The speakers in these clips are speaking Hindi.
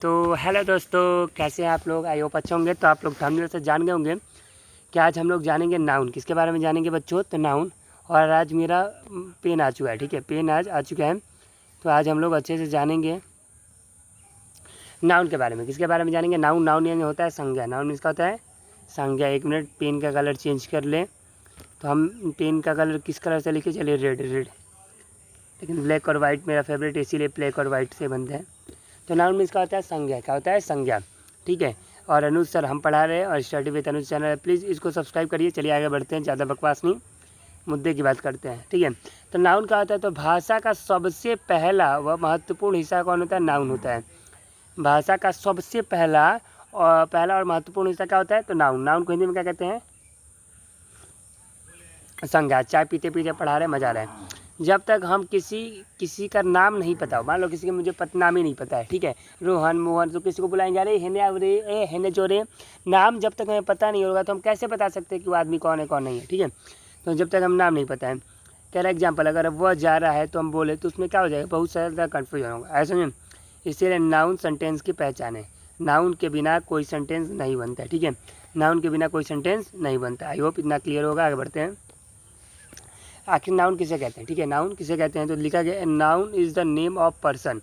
तो हेलो दोस्तों, कैसे हैं आप लोग? आई होप अच्छे होंगे। तो आप लोग थंबनेल से जान गए होंगे कि आज हम लोग जानेंगे नाउन। किसके बारे में जानेंगे बच्चों? तो नाउन। और आज मेरा पेन आ चुका है, ठीक है, पेन आज आ चुका है। तो आज हम लोग अच्छे से जानेंगे नाउन के बारे में। किसके बारे में जानेंगे? नाउन। नाउन यानी होता है संज्ञा। नाउन इसका होता है संज्ञा। एक मिनट, पेन का कलर चेंज कर ले। तो हम पेन का कलर किस कलर से लिखे? चलिए रेड। लेकिन ब्लैक और वाइट मेरा फेवरेट, इसीलिए ब्लैक और वाइट से बनते हैं। तो नाउन में इसका होता है संज्ञा। क्या होता है? संज्ञा, ठीक है। और अनुज सर हम पढ़ा रहे हैं और स्टडी विद अनुज चैनल है, प्लीज़ इसको सब्सक्राइब करिए। चलिए आगे बढ़ते हैं, ज़्यादा बकवास नहीं, मुद्दे की बात करते हैं, ठीक है। तो नाउन क्या होता है? तो भाषा का सबसे पहला व महत्वपूर्ण हिस्सा कौन होता है? नाउन होता है। भाषा का सबसे पहला और महत्वपूर्ण हिस्सा क्या होता है? तो नाउन। नाउन को हिंदी में क्या कहते हैं? संज्ञा। चाय पीते पीते पढ़ा रहे, मजा आ रहा है। जब तक हम किसी का नाम नहीं पता हो, मान लो किसी का मुझे नाम ही नहीं पता है, ठीक है, रोहन मोहन, तो किसी को बुलाएंगे, अरे हेने अरे ए हेने जोरे। नाम जब तक हमें पता नहीं होगा तो हम कैसे बता सकते हैं कि वो आदमी कौन है कौन नहीं है, ठीक है। तो जब तक हम नाम नहीं पता है, कह रहा एग्जाम्पल, अगर वह जा रहा है तो हम बोले तो उसमें क्या हो जाएगा? बहुत ज़्यादा कन्फ्यूजन होगा, ऐसा नहीं। इसीलिए नाउन सेंटेंस की पहचान है। नाउन के बिना कोई सेंटेंस नहीं बनता है, ठीक है। नाउन के बिना कोई सेंटेंस नहीं बनता। आई होप इतना क्लियर होगा। आगे बढ़ते हैं। आखिर नाउन किसे कहते हैं? ठीक है, नाउन किसे कहते हैं? तो लिखा गया noun is the name of person.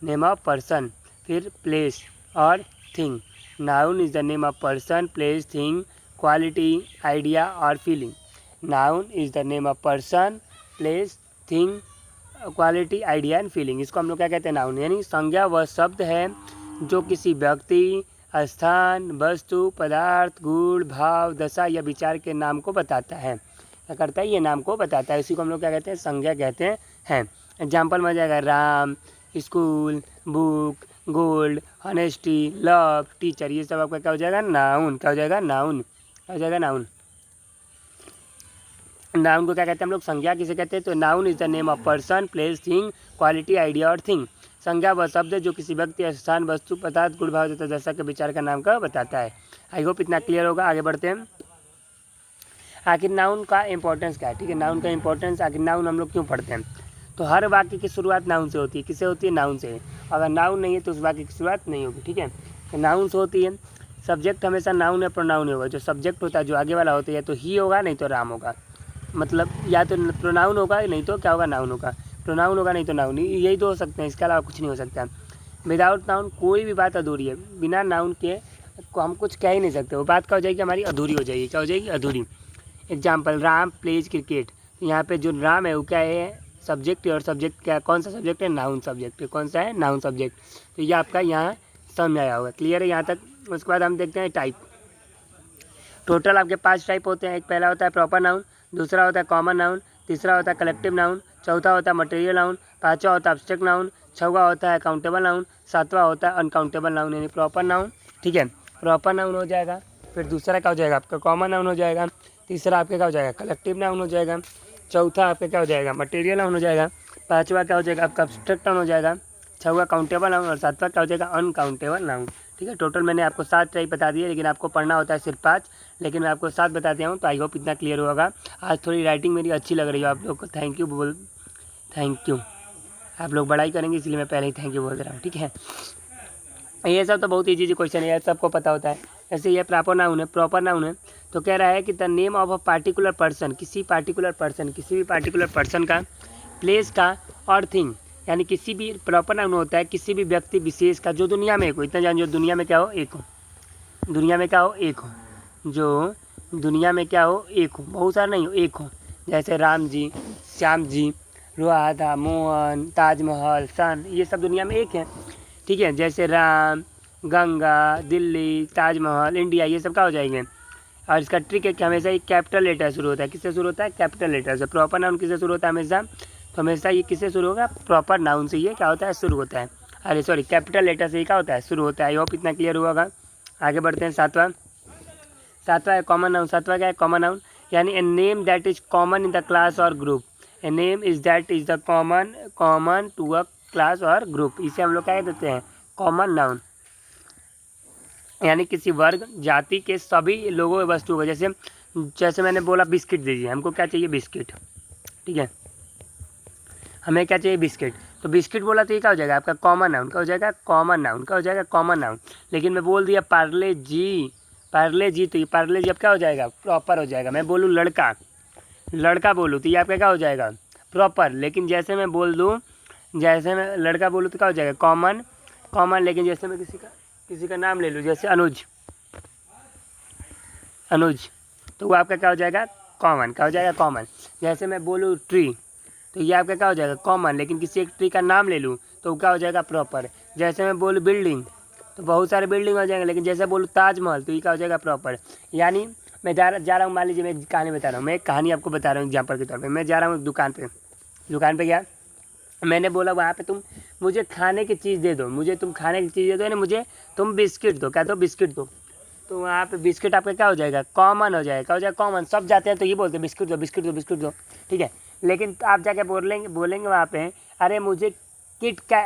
Name of person, फिर प्लेस और thing. Noun is the name of person, place, thing, quality, idea और feeling. Noun is the name of person, place, thing, quality, idea and feeling. इसको हम लोग क्या कहते हैं? नाउन। यानी संज्ञा वह शब्द है जो किसी व्यक्ति, स्थान, वस्तु, पदार्थ, गुण, भाव, दशा या विचार के नाम को बताता है। क्या करता है? ये नाम को बताता है। इसी को हम लोग क्या कहते हैं? संज्ञा कहते हैं। एग्जाम्पल में जाएगा Ram, school, book, gold, honesty, love, teacher. ये सब आपका क्या हो जाएगा? नाउन। क्या हो जाएगा? नाउन। क्या हो जाएगा? नाउन। नाउन को क्या कहते हैं हम लोग? संज्ञा किसे कहते हैं? तो noun is the name of person, place, thing, quality, idea और थिंग। संज्ञा वह शब्द है जो किसी व्यक्ति, स्थान, वस्तु, पदार्थ, गुण, भाव तथा दशा के विचार का नाम का बताता है। आई होप इतना क्लियर होगा। आगे बढ़ते हैं। आखिर नाउन का इंपॉर्टेंस क्या है? ठीक है, नाउन का इंपॉर्टेंस, आखिर नाउन हम लोग क्यों पढ़ते हैं? तो हर वाक्य की शुरुआत नाउन से होती है। किससे होती है? नाउन से। अगर नाउन नहीं है तो उस वाक्य की शुरुआत नहीं होगी, ठीक है। तो नाउन से होती है। सब्जेक्ट हमेशा नाउन या प्रोनाउन होगा। जो सब्जेक्ट होता है, जो आगे वाला होता है, या तो ही होगा नहीं तो राम होगा। मतलब या तो प्रोनाउन होगा नहीं तो क्या होगा? नाउन होगा। प्रोनाउन होगा नहीं तो नाउन, यही तो हो सकते हैं, इसके अलावा कुछ नहीं हो सकता। विदाउट नाउन कोई भी बात अधूरी है। बिना नाउन के को हम कुछ कह ही नहीं सकते। वो बात क्या हो जाएगी? हमारी अधूरी हो जाएगी। क्या हो जाएगी? अधूरी। Example, Ram pledge cricket. यहाँ पे जो राम है वो क्या है? सब्जेक्ट है। और सब्जेक्ट क्या, कौन सा सब्जेक्ट है? नाउन सब्जेक्ट है। कौन सा है? Noun subject. तो ये आपका यहाँ समझ आया होगा। क्लियर है यहाँ तक? उसके बाद हम देखते हैं टाइप। टोटल आपके 5 टाइप होते हैं। एक पहला होता है प्रॉपर नाउन, दूसरा होता है कॉमन नाउन, तीसरा होता है कलेक्टिव नाउन, चौथा होता है मटेरियल नाउन, पाँचवा होता है एब्स्ट्रैक्ट नाउन, छठवां होता है काउंटेबल नाउन, सातवां होता है अनकाउंटेबल नाउन। यानी प्रॉपर नाउन, ठीक है, प्रॉपर नाउन हो जाएगा। फिर दूसरा क्या हो जाएगा? आपका कॉमन नाउन हो जाएगा। तीसरा आपका क्या हो जाएगा? कलेक्टिव नाउन हो जाएगा। चौथा आपका क्या हो जाएगा? मटेरियल नाउन हो जाएगा। पाँचवा क्या हो जाएगा? आपका एब्स्ट्रैक्ट नाउन हो जाएगा। छठवां काउंटेबल नाउन और सातवां क्या हो जाएगा? Uncountable noun. ठीक है, टोटल मैंने आपको 7 टाइप बता दिए, लेकिन आपको पढ़ना होता है सिर्फ 5, लेकिन मैं आपको 7 बता दिया हूँ। तो आई होप इतना क्लियर होगा। आज थोड़ी राइटिंग मेरी अच्छी लग रही है आप लोग को। Thank you. आप लोग बड़ाई करेंगे इसलिए मैं पहले ही थैंक यू बोल रहा हूँ, ठीक है। ये सब तो बहुत ईजी क्वेश्चन है, सबको पता होता है। जैसे ये प्रॉपर नाउन है तो कह रहा है कि the name of a particular person, किसी भी पार्टिकुलर पर्सन का, प्लेस का और थिंग, यानी किसी भी, प्रॉपर नाउन होता है किसी भी व्यक्ति विशेष का जो दुनिया में एक हो। इतना जान, जो दुनिया में क्या हो? एक हो। दुनिया में क्या हो? एक हो। जो दुनिया में क्या हो? एक हो। बहुत सारा नहीं हो, एक हो। जैसे राम जी, श्याम जी, राधा, मोहन, ताजमहल, सन, ये सब दुनिया में एक है, ठीक है। जैसे राम, गंगा, दिल्ली, ताजमहल, इंडिया, ये सब क्या हो जाएंगे? और इसका ट्रिक है कि हमेशा ये कैपिटल लेटर शुरू होता है। किससे शुरू होता है? कैपिटल लेटर से। प्रॉपर नाउन किससे शुरू होता है हमेशा? तो हमेशा ये किससे शुरू होगा? प्रॉपर नाउन से ये क्या होता है? शुरू होता है। अरे सॉरी, कैपिटल लेटर से ही क्या होता है? शुरू होता है। आई होप इतना क्लियर हुआ होगा। आगे बढ़ते हैं। सातवां है कॉमन नाउन। सातवां क्या है? कॉमन नाउन, यानी a name that is common in the class और group. A name is that is the common to a class और ग्रुप। इसे हम लोग क्या कहते हैं? Common noun. यानी किसी वर्ग, जाति के सभी लोगों, वस्तुओं को, जैसे मैंने बोला बिस्किट दीजिए, हमको क्या चाहिए? बिस्किट, ठीक है, हमें क्या चाहिए? बिस्किट। तो बिस्किट बोला तो ये क्या हो जाएगा आपका कॉमन नाउन, क्या हो जाएगा कॉमन नाउन, क्या हो जाएगा कॉमन नाउन। लेकिन मैं बोल दिया पार्ले जी, पार्ले जी, तो ये पार्ले जी अब क्या हो जाएगा प्रॉपर हो जाएगा। मैं बोलूँ लड़का, लड़का बोलूँ तो ये आपका क्या हो जाएगा प्रॉपर। लेकिन जैसे मैं बोल दूँ, जैसे मैं लड़का बोलूँ तो क्या हो जाएगा कॉमन, कॉमन। लेकिन जैसे मैं किसी का नाम ले लूँ, जैसे अनुज, अनुज, तो वो आपका क्या हो जाएगा कॉमन, क्या हो जाएगा कॉमन। जैसे मैं बोलूँ ट्री, तो ये आपका क्या हो जाएगा कॉमन। लेकिन किसी एक ट्री का नाम ले लूँ तो क्या हो जाएगा प्रॉपर। जैसे मैं बोलूँ बिल्डिंग, तो बहुत सारे बिल्डिंग हो जाएंगे। लेकिन जैसे बोलूँ ताजमहल, तो ये क्या हो जाएगा प्रॉपर। यानी मैं जा रहा हूँ, मान लीजिए मैं कहानी बता रहा हूँ, मैं एक कहानी आपको बता रहा हूँ एग्जाम्पल के तौर पर। मैं जा रहा हूँ दुकान पे गया, मैंने बोला वहाँ पे तुम मुझे खाने की चीज़ दे दो, मुझे तुम खाने की चीज़ दे दो, यानी मुझे तुम बिस्किट दो, क्या दो बिस्किट दो। तो वहाँ पे बिस्किट आपका क्या हो जाएगा कॉमन हो जाएगा, क्या हो जाएगा कॉमन। सब जाते हैं तो ये बोलते हैं बिस्किट दो बिस्किट दो बिस्किट दो, ठीक है। लेकिन आप जाके बोलेंगे वहाँ पे अरे मुझे किट का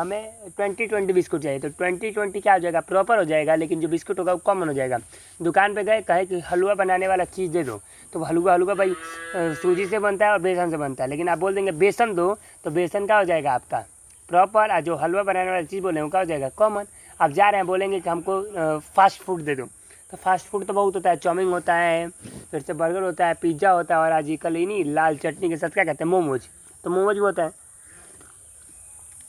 हमें 20-20 बिस्कुट चाहिए, तो 20-20 क्या हो जाएगा प्रॉपर हो जाएगा। लेकिन जो बिस्कुट होगा वो कॉमन हो जाएगा। दुकान पे गए, कहे कि हलवा बनाने वाला चीज़ दे दो, तो हलवा भाई सूजी से बनता है और बेसन से बनता है। लेकिन आप बोल देंगे बेसन दो, तो बेसन क्या हो जाएगा आपका प्रॉपर। और जो हलवा बनाने वाला चीज़ बोले वो क्या हो जाएगा कॉमन। आप जा रहे हैं बोलेंगे कि हमको फास्ट फूड दे दो, तो फास्ट फूड तो बहुत होता है, चाउमीन होता है, फिर से बर्गर होता है, पिज़्ज़ा होता है, और आजकल ही नहीं लाल चटनी के साथ क्या कहते हैं मोमोज, तो मोमोज भी होता है,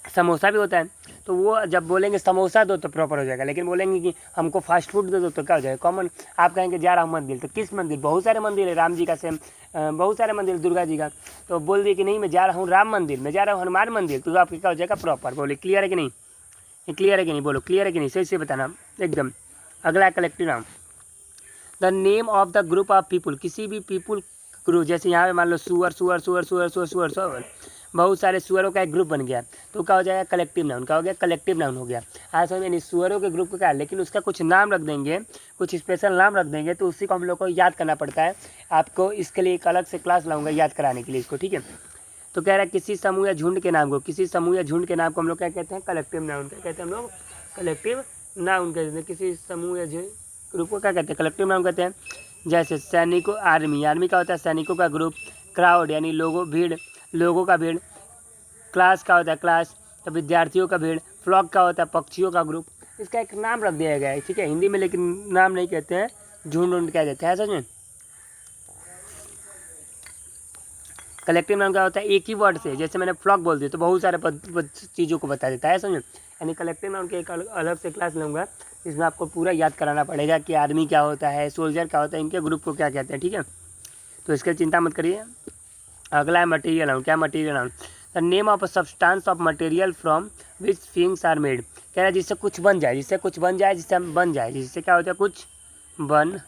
समोसा भी होता है। तो वो जब बोलेंगे समोसा दो तो प्रॉपर हो जाएगा। लेकिन बोलेंगे कि हमको फास्ट फूड दे दो तो क्या हो जाएगा कॉमन। आप कहेंगे जा रहा हूँ मंदिर, तो किस मंदिर, बहुत सारे मंदिर है, राम जी का सेम बहुत सारे मंदिर, दुर्गा जी का। तो बोल दिए कि नहीं मैं जा रहा हूँ राम मंदिर, मैं जा रहा हूँ हनुमान मंदिर, तो आपका क्या हो जाएगा प्रॉपर। बोले क्लियर है कि नहीं, क्लियर है कि नहीं, बोलो क्लियर है कि नहीं, सही से बताना एकदम। अगला collective noun, the name of the group of people, किसी भी पीपुल ग्रुप, जैसे यहाँ पे मान लो सुअर सुअर सुअर सुअर सुअर सुअर सुअर, बहुत सारे सुअरों का एक ग्रुप बन गया, तो क्या हो जाएगा कलेक्टिव नाउन, क्या हो गया कलेक्टिव नाउन हो गया। आज समझ नहीं सुअरों के ग्रुप का क्या, लेकिन उसका कुछ नाम रख देंगे, कुछ स्पेशल नाम रख देंगे, तो उसी को हम लोग को याद करना पड़ता है। आपको इसके लिए एक अलग से क्लास लाऊंगा याद कराने के लिए इसको, ठीक है। तो कह रहा है किसी समूह या झुंड के नाम को, किसी समूह या झुंड के नाम को हम लोग क्या कहते हैं कलेक्टिव नाउन, क्या कहते हैं हम लोग कलेक्टिव नाउन कहते हैं। किसी समूह या ग्रुप को क्या कहते हैं कलेक्टिव नाउन कहते हैं। जैसे सैनिकों, आर्मी, आर्मी का होता है सैनिकों का ग्रुप, क्राउड यानी लोगों भीड़, लोगों का भीड़, क्लास का होता है क्लास, तो विद्यार्थियों का भीड़, फ्लॉक का होता है पक्षियों का ग्रुप। इसका एक नाम रख दिया गया है, ठीक है, हिंदी में, लेकिन नाम नहीं कहते हैं, झुंड उंड कह देते हैं, समझ में। कलेक्टिव नाउन क्या होता है एक ही वर्ड से, जैसे मैंने फ्लॉक बोल दिया तो बहुत सारे चीज़ों को बता देता है, समझ में। यानी कलेक्टिव नाउन के एक अलग से क्लास लूँगा, इसमें आपको पूरा याद कराना पड़ेगा कि आर्मी क्या होता है, सोल्जर क्या होता है, इनके ग्रुप को क्या कहते हैं, ठीक है। तो इसके चिंता मत करिए। अगला है मटेरियल नाउन, क्या material noun, the name of a substance of material from which things are made, कह रहा है जिससे कुछ बन जाए, जिससे कुछ बन जाए, जिससे हम बन जाए, जिससे क्या होता है कुछ बन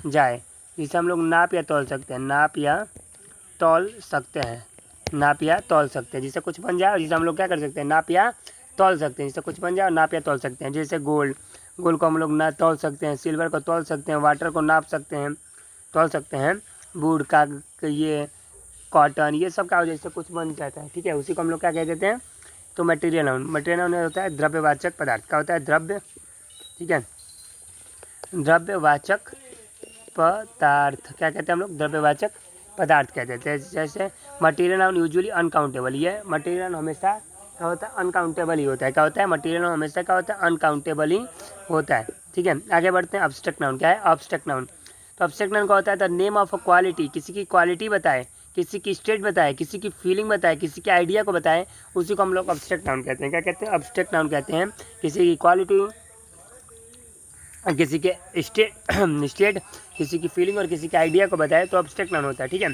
जाए, जिससे हम लोग नाप या तौल सकते हैं, नाप या तौल सकते हैं, नाप या तौल सकते हैं, जिससे कुछ बन जाए और जिसे हम लोग क्या कर सकते हैं नाप या तौल सकते हैं, जिससे कुछ बन जाए और नाप या तौल सकते हैं। जैसे गोल्ड, गोल्ड को हम लोग ना तौल सकते हैं, सिल्वर को तौल सकते हैं, वाटर को नाप सकते हैं, तौल सकते हैं, वुड का ये कॉटन, ये सब क्या हो जैसे कुछ बन जाता है, ठीक है, उसी को हम लोग क्या कह देते हैं तो मटेरियल नाउन। मटेरियल नाउन होता है द्रव्यवाचक पदार्थ, क्या होता है द्रव्य, ठीक है, द्रव्यवाचक पदार्थ क्या कहते हैं हम लोग द्रव्यवाचक पदार्थ कहते हैं। जैसे मटेरियल नाउन यूजुअली अनकाउंटेबल, ये मटेरियल हमेशा क्या होता है अनकाउंटेबल ही होता है, क्या होता है मटेरियल नाउन हमेशा क्या होता है अनकाउंटेबल ही होता है, ठीक है। आगे बढ़ते हैं, अब्स्ट्रैक्ट नाउन क्या है अब्स्ट्रैक्ट नाउन, तो अब्स्ट्रैक्ट नाउन का होता है the name of a quality, किसी की क्वालिटी बताए, किसी की स्टेट बताए, किसी की फीलिंग बताए, किसी के आइडिया को बताए, उसी को हम लोग अब्स्ट्रैक्ट नाउन कहते हैं। क्या कहते हैं अब्स्ट्रैक्ट नाउन कहते हैं किसी की क्वालिटी, किसी के स्टेट किसी की फीलिंग और किसी के आइडिया को बताए तो अब्स्ट्रैक्ट नाउन होता है, ठीक है।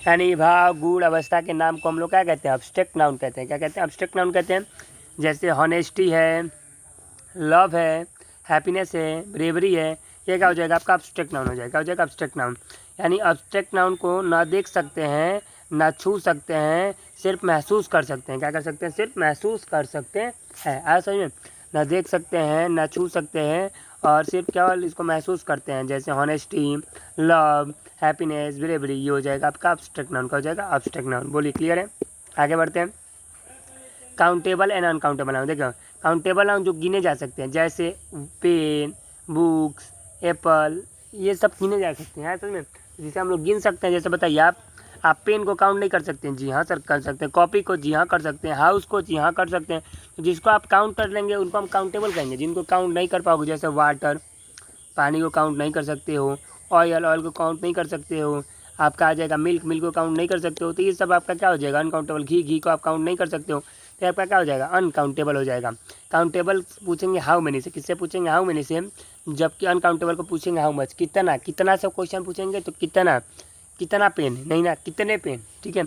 यानी भाव गुण अवस्था के नाम को हम लोग क्या कहते हैं अब्स्ट्रैक्ट नाउन कहते हैं। क्या कहते हैं अब्स्ट्रैक्ट नाउन कहते हैं। जैसे हॉनेस्टी है, लव है, हैप्पीनेस है, ब्रेवरी है, ये क्या हो जाएगा आपका अब्स्ट्रैक्ट नाउन हो जाएगा, क्या हो जाएगा अब्स्ट्रैक्ट नाउन। यानी अब्स्ट्रैक्ट नाउन को ना देख सकते हैं, ना छू सकते हैं, सिर्फ महसूस कर सकते हैं। क्या कर सकते हैं सिर्फ महसूस कर सकते हैं, आज समझ में, ना देख सकते हैं, ना छू सकते हैं, और सिर्फ केवल इसको महसूस करते हैं। जैसे हॉनेस्टी, लव, हैप्पीनेस, ब्रेवरी, ये हो जाएगा आपका अब्स्ट्रैक्ट नाउन, का हो जाएगा अब्स्ट्रैक्ट नाउन। बोलिए क्लियर है, आगे बढ़ते हैं। काउंटेबल एंड अनकाउंटेबल नाउन, देखो काउंटेबल नाउन जो गिने जा सकते हैं, जैसे पेन, बुक्स, एप्पल, ये सब गिने जा सकते हैं, समझ में, जिसे हम लोग गिन सकते हैं। जैसे बताइए आप पेन को काउंट नहीं कर सकते हैं, जी हाँ सर कर सकते हैं। कॉपी को, जी हाँ कर सकते हैं। हाउस को, जी हाँ कर सकते हैं। तो जिसको आप काउंट कर लेंगे उनको हम काउंटेबल कहेंगे। जिनको काउंट नहीं कर पाओगे, जैसे वाटर, पानी को काउंट नहीं कर सकते हो। ऑयल को काउंट नहीं कर सकते हो। आपका आ जाएगा मिल्क को काउंट नहीं कर सकते हो। तो ये सब आपका क्या हो जाएगा, अनकाउंटेबल। घी को आप काउंट नहीं कर सकते हो, तो आपका क्या हो जाएगा, अनकाउंटेबल हो जाएगा। काउंटेबल पूछेंगे हाउ मेनी से, किससे पूछेंगे, हाउ मेनी से। जबकि अनकाउंटेबल को पूछेंगे हाउ मच, कितना से क्वेश्चन पूछेंगे तो कितना पेन, नहीं ना कितने पेन, ठीक है।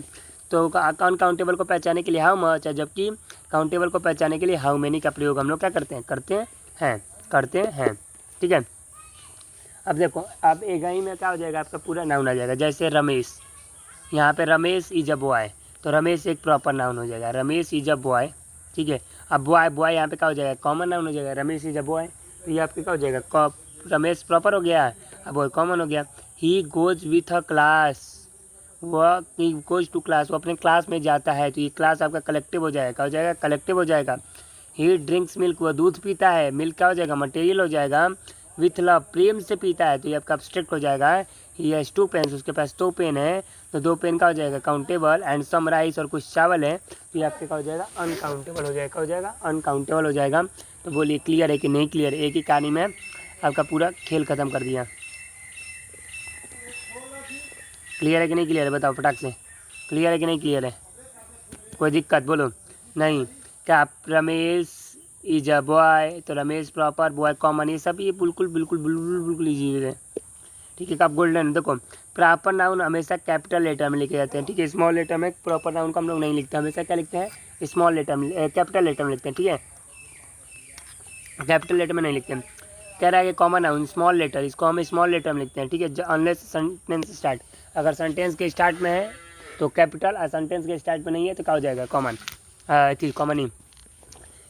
तो अनकाउंटेबल को पहचानने के लिए हाउ मच है, जबकि काउंटेबल को पहचानने के लिए हाउ मेनी का प्रयोग हम लोग क्या करते हैं, ठीक है। अब देखो, अब एक ही में क्या हो जाएगा, आपका पूरा नाउन आ जाएगा। जैसे रमेश, यहाँ पे रमेश इज अ बॉय, तो रमेश एक प्रॉपर नाउन हो जाएगा। रमेश इज अ बॉय, ठीक है। अब बॉय यहाँ पे क्या हो जाएगा, कॉमन नाउन हो जाएगा। रमेश इज अ बॉय, तो ये आपके क्या हो जाएगा, रमेश प्रॉपर हो गया, अब बॉय कॉमन हो गया। He goes with a class, वह गोज टू क्लास, वो अपने क्लास में जाता है, तो ये क्लास आपका कलेक्टिव हो जाएगा, हो जाएगा कलेक्टिव हो जाएगा। ही ड्रिंक्स मिल्क, वह दूध पीता है, मिल्क क्या हो जाएगा, मटेरियल हो जाएगा। विथ लव, प्रेम से पीता है, तो ये आपका एब्स्ट्रैक्ट हो जाएगा। ही हैज़ 2 पेन्स, उसके पास 2 पेन है, तो 2 पेन का हो जाएगा काउंटेबल। एंड सम राइस, और कुछ चावल है, तो ये आपके क्या हो जाएगा, अनकाउंटेबल हो जाएगा, हो जाएगा अनकाउंटेबल हो जाएगा। तो बोलिए क्लियर है कि नहीं क्लियर है। एक ही कहानी में आपका पूरा खेल ख़त्म कर दिया। क्लियर है कि नहीं क्लियर है, बताओ फटाक से, क्लियर है कि नहीं क्लियर है, कोई दिक्कत बोलो नहीं। क्या रमेश इज अ बॉय, तो रमेश प्रॉपर, बॉय कॉमन, ये सब ये बिल्कुल इजी है, ठीक है। आप गोल्डन देखो, प्रॉपर नाउन हमेशा कैपिटल लेटर में लिखे जाते हैं, ठीक है। स्मॉल लेटर में प्रॉपर नाउन को हम लोग नहीं लिखते, हमेशा क्या लिखते हैं, स्मॉल लेटर में, कैपिटल लेटर में लिखते हैं, ठीक है। कैपिटल लेटर में नहीं लिखते हैं। कह रहा है कि कॉमन नाउन स्मॉल लेटर, इसको हम स्मॉल लेटर में लिखते हैं, ठीक है। अनलेस सेंटेंस स्टार्ट, अगर सेंटेंस के स्टार्ट में है तो कैपिटल, और सेंटेंस के स्टार्ट में नहीं है तो क्या हो जाएगा, कॉमन, कॉमन ही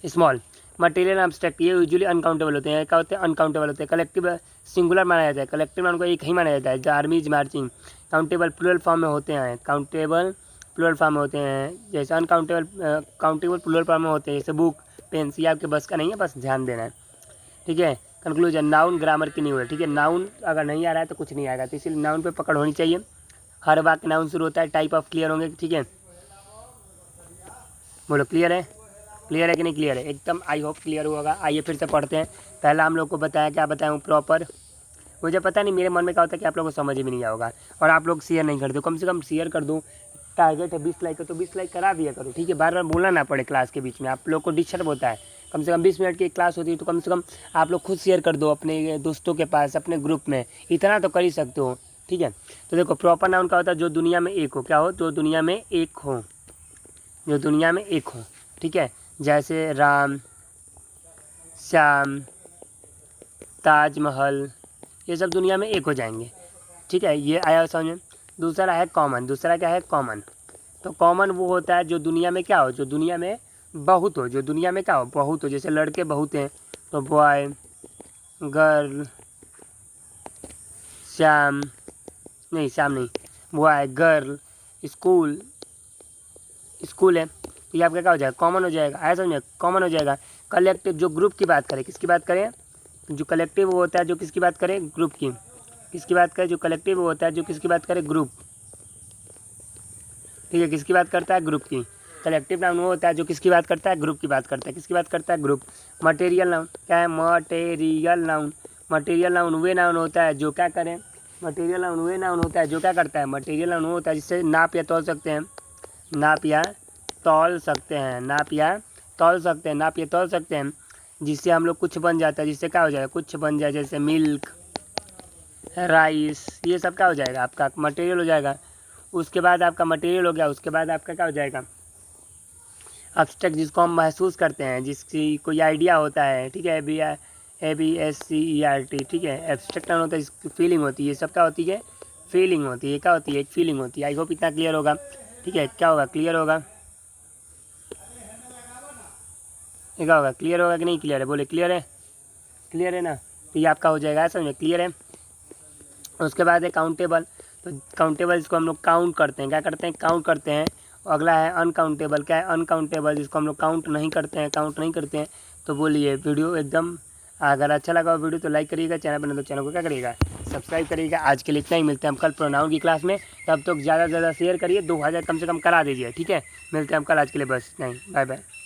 स्मॉल। मटेरियल एब्स्ट्रैक्ट, ये यूजुअली अनकाउंटेबल होते हैं, क्या होते हैं, अनकाउंटेबल होते हैं। कलेक्टिव सिंगुलर माना जाता है, कलेक्टिव नाउन को एक ही माना जाता है। The army is marching, countable plural form में होते हैं, काउंटेबल प्लूरल फॉर्म में होते हैं। जैसे अनकाउंटेबल काउंटेबल प्लूरल फॉर्म में होते हैं, जैसे बुक, पेन्स, ये आपके बस का नहीं है, बस ध्यान देना है, ठीक है। कंक्लूजन, नाउन ग्रामर की न्यू है, ठीक है। नाउन अगर नहीं आ रहा है तो कुछ नहीं आएगा, तो इसलिए नाउन पे पकड़ होनी चाहिए। हर वाक्य नाउन शुरू होता है, टाइप ऑफ क्लियर होंगे, ठीक है। बोलो क्लियर है, क्लियर है कि नहीं क्लियर है, एकदम आई होप क्लियर होगा। आइए फिर से पढ़ते हैं। पहला हम लोग को बताया, क्या बताया प्रॉपर, मुझे पता नहीं, मेरे मन में क्या होता है कि आप लोगों को समझ भी नहीं आओगा, और आप लोग शेयर नहीं कर दो, कम से कम शेयर कर दो। टारगेट है 20 लाइक का, तो 20 लाइक करा दिया करो, ठीक है। बार बार बोलना ना पड़े क्लास के बीच में, आप लोग को डिस्टर्ब होता है। कम से कम 20 मिनट की क्लास होती है, तो कम से कम आप लोग खुद शेयर कर दो अपने दोस्तों के पास, अपने ग्रुप में, इतना तो कर ही सकते हो, ठीक है। तो देखो, प्रॉपर नाउन का होता है जो दुनिया में एक हो, क्या हो, जो दुनिया में एक हो, जो दुनिया में एक हो, ठीक है। जैसे राम, श्याम, ताजमहल, ये सब दुनिया में एक हो जाएंगे, ठीक है। ये आया समझ में। दूसरा है कॉमन, दूसरा क्या है, कॉमन। तो कॉमन वो होता है जो दुनिया में क्या हो, जो दुनिया में बहुत हो, जो दुनिया में क्या हो, बहुत हो। जैसे लड़के बहुत हैं, तो बॉय, गर्ल, श्याम नहीं, बॉय, गर्ल, स्कूल, स्कूल है, तो ये आपका क्या हो जाएगा, कॉमन हो जाएगा। आया समझ में, कॉमन हो जाएगा। कलेक्टिव, जो ग्रुप की बात करें, किसकी बात करें, जो कलेक्टिव वो होता है जो किसकी बात करें, ग्रुप की, किसकी बात करें, जो कलेक्टिव वो होता है जो किसकी बात करें, ग्रुप, ठीक है। किसकी बात करता है, ग्रुप की। कलेक्टिव नाउन वो होता है जो किसकी बात करता है, ग्रुप की बात करता है, किसकी बात करता है, ग्रुप। मटेरियल नाउन क्या है, मटेरियल नाउन, मटेरियल नाउन वे नाउन होता है जो क्या करें, मटेरियल नाउन वे नाउन होता है जो क्या करता है, मटेरियल नाउन होता है जिससे नाप या तौल सकते हैं, नाप या तौल सकते हैं, नाप या तौल सकते हैं, नाप या तौल सकते हैं, जिससे हम लोग कुछ बन जाता है, जिससे क्या हो जाएगा, कुछ बन जाए, जैसे मिल्क, राइस, ये सब क्या हो जाएगा, आपका मटेरियल हो जाएगा। उसके बाद आपका मटेरियल हो गया, उसके बाद आपका क्या हो जाएगा, एब्स्ट्रैक्ट, जिसको हम महसूस करते हैं, जिसकी कोई आइडिया होता है, ठीक है। ABSCERT, ठीक है। एब्स्ट्रैक्ट नाउन होता है, जिसकी फीलिंग होती है, ये सब क्या होती है, फीलिंग होती है, क्या होती है, एक फीलिंग होती है। आई होप इतना क्लियर होगा, ठीक है। क्या होगा, क्लियर होगा, क्या होगा, क्लियर होगा कि नहीं क्लियर है, बोले क्लियर है, क्लियर है ना। तो ये आपका हो जाएगा, समझ में, क्लियर है। उसके बाद है काउंटेबल, तो काउंटेबल इसको हम लोग काउंट करते हैं, क्या करते हैं, काउंट करते हैं। अगला है अनकाउंटेबल, क्या है, अनकाउंटेबल, जिसको हम लोग काउंट नहीं करते हैं, काउंट नहीं करते हैं। तो बोलिए वीडियो एकदम, अगर अच्छा लगा वीडियो तो लाइक करिएगा, चैनल बना तो चैनल को क्या करिएगा, सब्सक्राइब करिएगा। आज के लिए इतना ही, मिलते हैं हम कल प्रोनाउन की क्लास में। तब तक ज़्यादा से ज़्यादा शेयर करिए, 2000 कम से कम करा दीजिए, ठीक है। मिलते हैं हम कल, आज के लिए बस नहीं, बाय बाय।